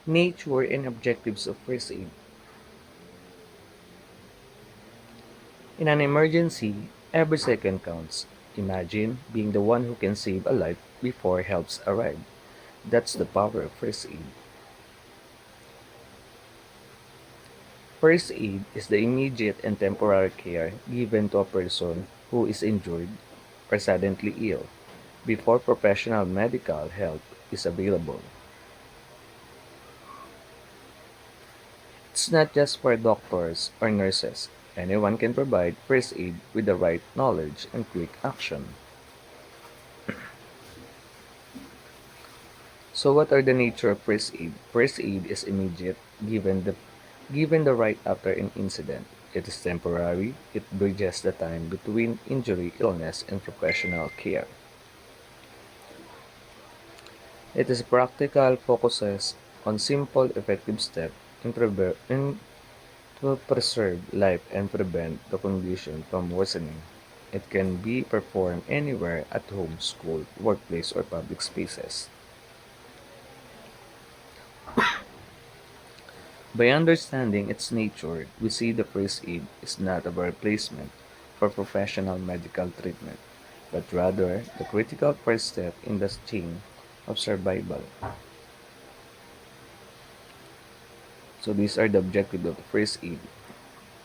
Nature and objectives of first aid. In an emergency, every second counts. Imagine being the one who can save a life before helps arrive. That's the power of first aid. First aid is the immediate and temporary care given to a person who is injured or suddenly ill before professional medical help is available. It's not just for doctors or nurses. Anyone can provide first aid with the right knowledge and quick action. So what are the nature of first aid? First aid is immediate given the right after an incident. It is temporary. It bridges the time between injury, illness, and professional care. It is practical, focuses on simple, effective steps in to preserve life and prevent the condition from worsening. It can be performed anywhere at home, school, workplace, or public spaces. By understanding its nature, we see the first aid is not a replacement for professional medical treatment, but rather the critical first step in the chain of survival. So these are the objectives of the first aid.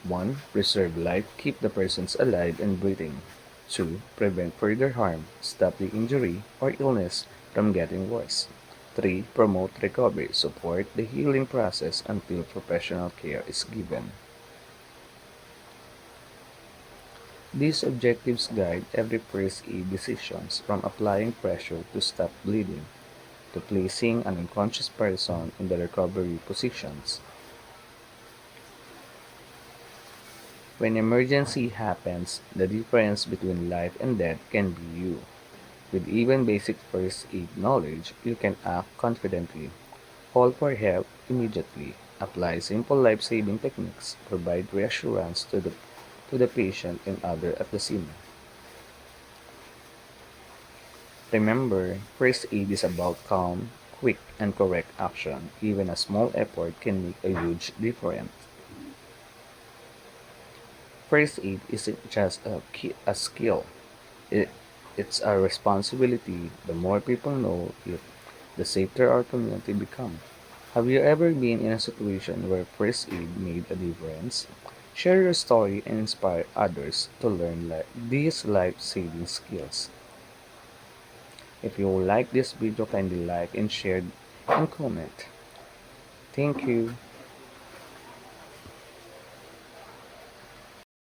1. Preserve life, keep the persons alive and breathing. 2. Prevent further harm, stop the injury or illness from getting worse. 3. Promote recovery, support the healing process until professional care is given. These objectives guide every first aid decisions from applying pressure to stop bleeding to placing an unconscious person in the recovery positions. When emergency happens, the difference between life and death can be you. With even basic first aid knowledge, you can act confidently, call for help immediately, apply simple life-saving techniques, provide reassurance to the patient and others at the scene. Remember, first aid is about calm, quick, and correct action. Even a small effort can make a huge difference. First aid isn't just a skill, it, it's a responsibility. The more people know it, the safer our community becomes. Have you ever been in a situation where first aid made a difference? Share your story and inspire others to learn these life-saving skills. If you like this video, kindly like and share and comment. Thank you.